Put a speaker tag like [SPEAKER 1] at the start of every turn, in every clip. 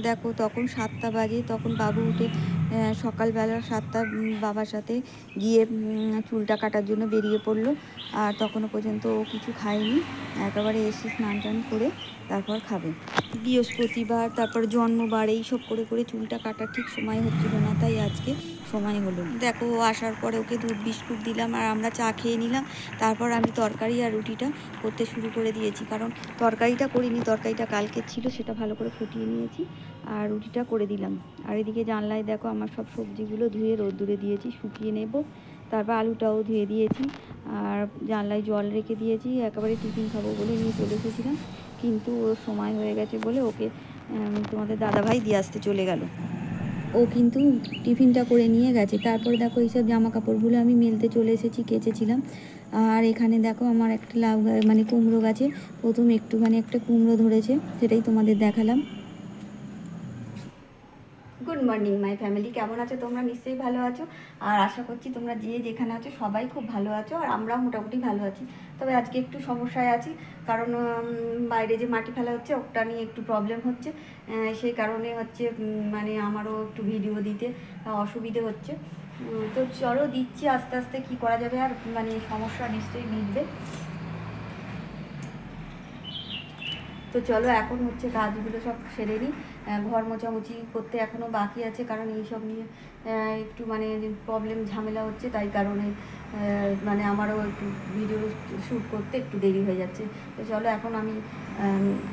[SPEAKER 1] দেখো তখন 7টা বাজে, তখন বাবু উঠে সকালবেলা 7টা বাবার সাথে গিয়ে চুলটা কাটার জন্য বেরিয়ে পড়লো। আর তখনও পর্যন্ত ও কিছু খায়নি, একেবারে এসে স্নান টান করে তারপর খাবে। বৃহস্পতিবার, তারপর জন্মবার, এইসব করে করে চুলটা কাটার ঠিক সময় হচ্ছিল না, তাই আজকে সময় হলো। দেখো ও আসার পরে ওকে দুধ বিস্কুট দিলাম আর আমরা চা খেয়ে নিলাম। তারপর আমি তরকারি আর রুটিটা করতে শুরু করে দিয়েছি, কারণ তরকারিটা করিনি, তরকারিটা কালকে ছিল, সেটা ভালো করে ফুটিয়ে নিয়েছি আর রুটিটা করে দিলাম। আর এদিকে জানলায় দেখো আমার সব সবজিগুলো ধুয়ে রোদ্দুরে দিয়েছি, শুকিয়ে নেব। তারপর আলুটাও ধুয়ে দিয়েছি আর জানলায় জল রেখে দিয়েছি, একেবারে টিফিন খাবো বলে নিয়ে চলে এসেছিলাম, কিন্তু ওর সময় হয়ে গেছে বলে ওকে তোমাদের দাদাভাই দিয়ে আসতে চলে গেল। ও কিন্তু টিফিনটা করে নিয়ে গেছে। তারপরে দেখো এইসব জামা কাপড়গুলো আমি মেলতে চলে এসেছি, কেচেছিলাম। আর এখানে দেখো আমার একটা লাউ মানে কুমড়ো গাছে প্রথম একটুখানি একটা কুমড়ো ধরেছে, সেটাই তোমাদের দেখালাম। গুড মর্নিং মাই ফ্যামিলি, কেমন আছো তোমরা? নিশ্চয়ই ভালো আছো, আর আশা করছি তোমরা যে যেখানে আছো সবাই খুব ভালো আছো, আর আমরাও মোটামুটি ভালো আছি। তবে আজকে একটু সমস্যায় আছি, কারণ বাইরে যে মাটি ফেলা হচ্ছে ওটা নিয়ে একটু প্রবলেম হচ্ছে, সেই কারণে হচ্ছে মানে আমারও একটু ভিডিও দিতে অসুবিধে হচ্ছে। তো চলো দিচ্ছি আস্তে আস্তে, কি করা যাবে, আর মানে সমস্যা নিশ্চয়ই মিটবে। তো চলো এখন হচ্ছে কাজগুলো সব সেরে নিই। ঘর মোছামুছি করতে এখনও বাকি আছে, কারণ এইসব নিয়ে একটু মানে প্রবলেম ঝামেলা হচ্ছে, তাই কারণে মানে আমারও একটু ভিডিও শ্যুট করতে একটু দেরি হয়ে যাচ্ছে। তো চলো এখন আমি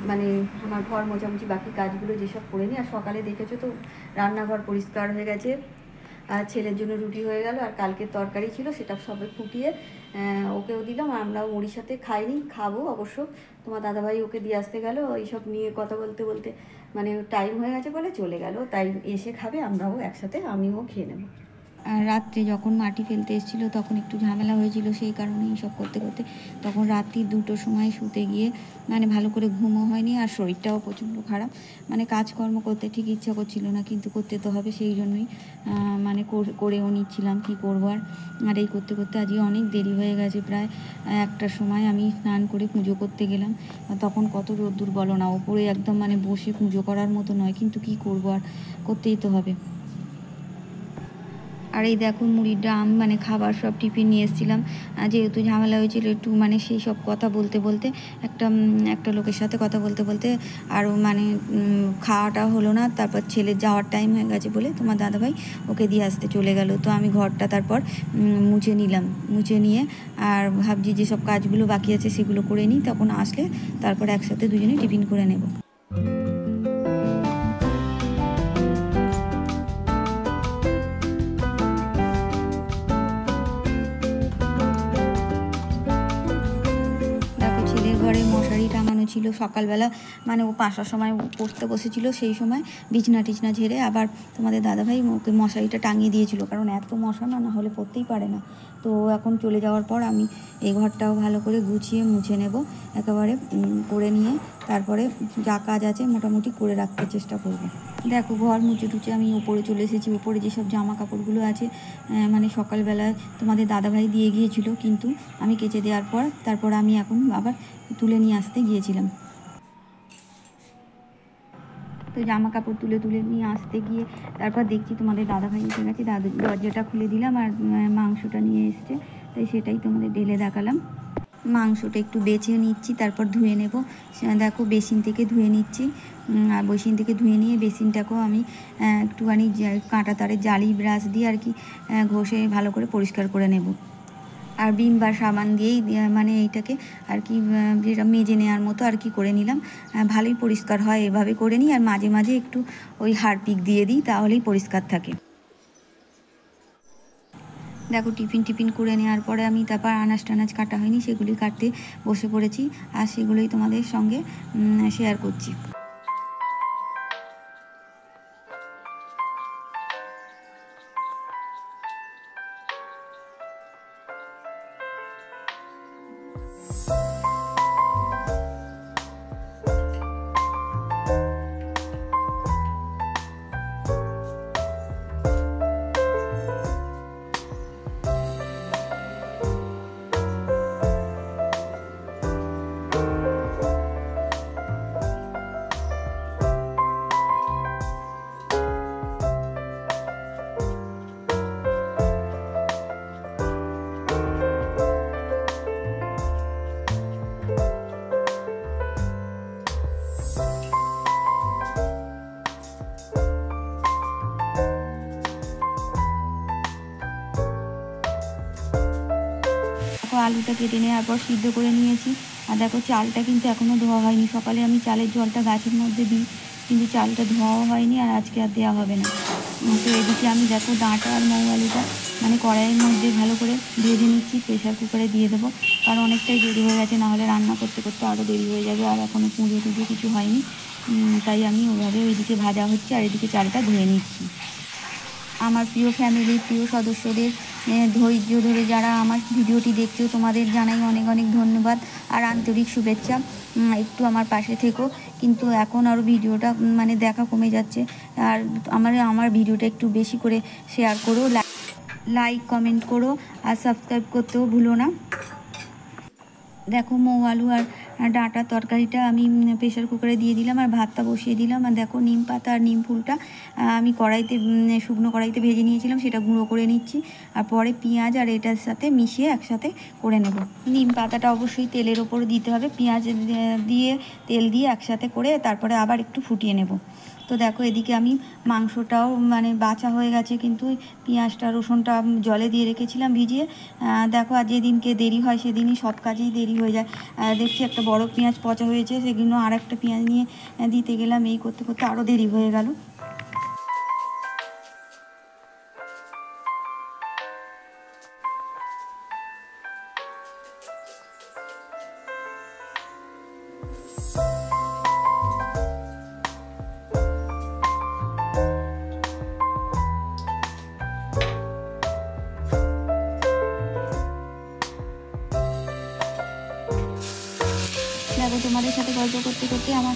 [SPEAKER 1] মানে আমার ঘর মোছামুছি বাকি কাজগুলো যেসব করে নিই। আর সকালে দেখেছো তো রান্নাঘর পরিষ্কার হয়ে গেছে, আর ছেলের জন্য রুটি হয়ে গেল, আর কালকের তরকারি ছিল সেটা সবে ফুটিয়ে ওকেও দিলাম, আর আমরাও মুড়ির সাথে খাইনি, খাবো অবশ্য। তোমার দাদাভাই ওকে দিয়ে আসতে গেল, এইসব নিয়ে কথা বলতে বলতে মানে টাইম হয়ে গেছে বলে চলে গেল, তাই এসে খাবে, আমরাও একসাথে আমিও খেয়ে নেব। আর রাত্রে যখন মাটি ফেলতে এসেছিলো তখন একটু ঝামেলা হয়েছিল, সেই কারণে এইসব করতে করতে তখন রাত্রি 2টোর সময় শুতে গিয়ে মানে ভালো করে ঘুমও হয়নি, আর শরীরটাও প্রচণ্ড খারাপ, মানে কাজকর্ম করতে ঠিক ইচ্ছা করছিল না, কিন্তু করতে তো হবে, সেই জন্যই মানে করেও নিচ্ছিলাম, কী করবো আর এই করতে করতে আজকে অনেক দেরি হয়ে গেছে। প্রায় 1টার সময় আমি স্নান করে পুজো করতে গেলাম, তখন কত রোদ্দুর বলো না, ওপরে একদম মানে বসে পুজো করার মতো নয়, কিন্তু কি করবো, আর করতেই তো হবে। আর এই দেখো মুড়ির ডাম মানে খাবার সব টিফিন নিয়ে এসেছিলাম, যেহেতু ঝামেলা হয়েছিল একটু মানে সেই সব কথা বলতে বলতে একটা লোকের সাথে কথা বলতে বলতে আরও মানে খাওয়াটা হলো না। তারপর ছেলের যাওয়ার টাইম হয়ে গেছে বলে তোমার দাদাভাই ওকে দিয়ে আসতে চলে গেল। তো আমি ঘরটা তারপর মুছে নিলাম, মুছে নিয়ে আর ভাবছি যে সব কাজগুলো বাকি আছে সেগুলো করে নিই, তখন আসলে তারপর একসাথে দুজনে টিফিন করে নেব। ঘরে মশারি টাঙানো ছিল, সকালবেলা মানে ও 5টার সময় পড়তে বসেছিল, সেই সময় বিছনা টিছনা ঝেড়ে আবার তোমাদের দাদাভাই ওকে মশারিটা টাঙিয়ে দিয়েছিল, কারণ এত মশা না হলে পড়তেই পারে না। তো এখন চলে যাওয়ার পর আমি এই ঘরটাও ভালো করে গুছিয়ে মুছে নেব, একেবারে করে নিয়ে তারপরে যা কাজ আছে মোটামুটি করে রাখতে চেষ্টা করব। দেখো ঘর মুছে টুচে আমি উপরে চলে এসেছি, উপরে যেসব জামা কাপড়গুলো আছে মানে সকালবেলায় তোমাদের দাদাভাই দিয়ে গিয়েছিল, কিন্তু আমি কেচে দেওয়ার পর তারপর আমি এখন আবার তুলে নিয়ে আসতে গিয়েছিলাম। তো জামা কাপড় তুলে তুলে নিয়ে আসতে গিয়ে তারপর দেখছি তোমাদের দাদাভাই এসে গেছে, দরজাটা খুলে দিলাম আর মাংসটা নিয়ে এসছে, তাই সেটাই তোমাদের ঢেলে দেখালাম। মাংসটা একটু বেছে নিচ্ছি, তারপর ধুয়ে নেব। দেখো বেসিন থেকে ধুয়ে নিচ্ছি, আর বেসিন থেকে ধুয়ে নিয়ে বেসিনটাকেও আমি একটুখানি কাঁটা তারের জালি ব্রাশ দিয়ে আর কি ঘষে ভালো করে পরিষ্কার করে নেব। আর বিম বা সাবান দিয়েই মানে এইটাকে আর কি যেটা মেজে নেওয়ার মতো আর কি করে নিলাম, ভালোই পরিষ্কার হয়, এভাবে করে নিই। আর মাঝে মাঝে একটু ওই হারপিক দিয়ে দিই, তাহলেই পরিষ্কার থাকে। দেখো টিফিন করে নেওয়ার পরে আমি তারপর আনাজ টানাজ কাটা হয়নি, সেগুলি কাটতে বসে পড়েছি, আর সেগুলোই তোমাদের সঙ্গে শেয়ার করছি। আলুটা কেটে নেওয়ার পর সিদ্ধ করে নিয়েছি। আর দেখো চালটা কিন্তু এখনও ধোয়া হয়নি। সকালে আমি চালের জলটা গাছের মধ্যে দিই, কিন্তু চালটা ধোয়াও হয়নি আর আজকে আর দেওয়া হবে না। তো এদিকে আমি দেখো ডাঁটা আর মৌ আলুটা মানে কড়াইয়ের মধ্যে ভালো করে ভেজে নিচ্ছি, প্রেশার কুকারে দিয়ে দেবো, কারণ অনেকটাই দেরি হয়ে গেছে, নাহলে রান্না করতে করতে আরও দেরি হয়ে যাবে। আর এখনও পুজো টুজো কিছু হয়নি, তাই আমি ওইভাবে ওইদিকে ভাজা হচ্ছে আর এদিকে চালটা ধুয়ে নিচ্ছি। আমার প্রিয় ফ্যামিলির প্রিয় সদস্যদের ধৈর্য ধরে যারা আমার ভিডিওটি দেখছো, তোমাদের জানাই অনেক অনেক ধন্যবাদ আর আন্তরিক শুভেচ্ছা। একটু আমার পাশে থেকো, কিন্তু এখন আরও ভিডিওটা মানে দেখা কমে যাচ্ছে। আর আমার ভিডিওটা একটু বেশি করে শেয়ার করো, লাইক কমেন্ট করো আর সাবস্ক্রাইব করতেও ভুলো না। দেখো মৌ আলু আর ডাঁটার তরকারিটা আমি প্রেশার কুকারে দিয়ে দিলাম আর ভাতটা বসিয়ে দিলাম। আর দেখো নিম পাতা আর নিম ফুলটা আমি কড়াইতে শুকনো কড়াইতে ভেজে নিয়েছিলাম, সেটা গুঁড়ো করে নিচ্ছি। আর পরে পেঁয়াজ আর এটার সাথে মিশিয়ে একসাথে করে নেব। নিম পাতাটা অবশ্যই তেলের ওপর দিতে হবে, পেঁয়াজ দিয়ে তেল দিয়ে একসাথে করে তারপরে আবার একটু ফুটিয়ে নেব। তো দেখো এদিকে আমি মাংসটাও মানে বাছা হয়ে গেছে, কিন্তু পেঁয়াজটা রসুনটা জলে দিয়ে রেখেছিলাম ভিজিয়ে। দেখো আর যেদিনকে দেরি হয় সেদিনই সব কাজেই দেরি হয়ে যায়। দেখছি একটা বড় পেঁয়াজ পচা হয়েছে, সেগুলো আর একটা পেঁয়াজ নিয়ে দিতে গেলাম, এই করতে করতে আরও দেরি হয়ে গেল। দেখো তোমাদের সাথে গল্প করতে করতে আমার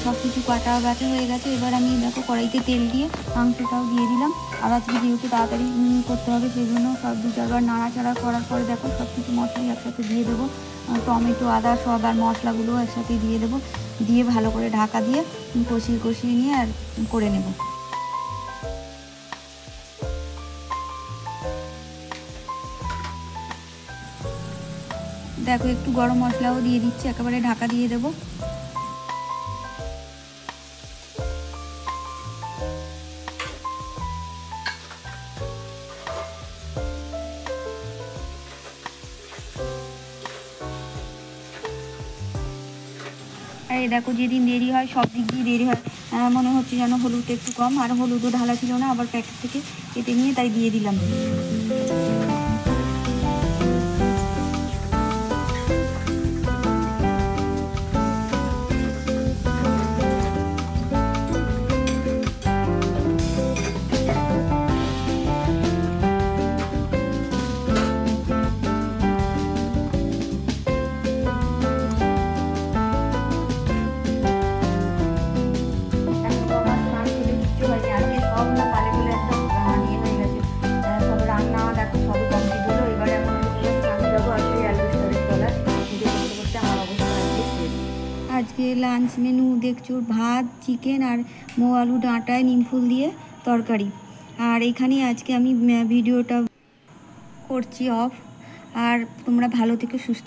[SPEAKER 1] সব কিছু কাটা বাটা হয়ে গেছে। এবার আমি দেখো কড়াইতে তেল দিয়ে মাংসটাও দিয়ে দিলাম। আর আজকে যেহেতু তাড়াতাড়ি করতে হবে, সেই জন্য সব 2-4 বার নাড়াচাড়া করার পরে দেখো সব কিছু মশলাই একসাথে দিয়ে দেবো, টমেটো আদা সব আর মশলাগুলো একসাথে দিয়ে দেবো, দিয়ে ভালো করে ঢাকা দিয়ে কষিয়ে কষিয়ে নিয়ে আর করে নেব। দেখো একটু গরম মশলাও দিয়ে দিচ্ছি, একেবারে ঢাকা দিয়ে দেবো। আর এই দেখো যেদিন দেরি হয় সব দিক দিয়ে দেরি হয়, মনে হচ্ছে যেন হলুদ একটু কম, আর হলুদও ঢালা ছিল না, আবার প্যাকেট থেকে কেটে নিয়ে তাই দিয়ে দিলাম। আজকে লাঞ্চ মেনু দেখছো ভাত, চিকেন আর মৌ আলু ডাঁটায় নিম ফুল দিয়ে তরকারি। আর এখানে আজকে আমি ভিডিওটা করছি অফ। আর তোমরা ভালো থেকে সুস্থ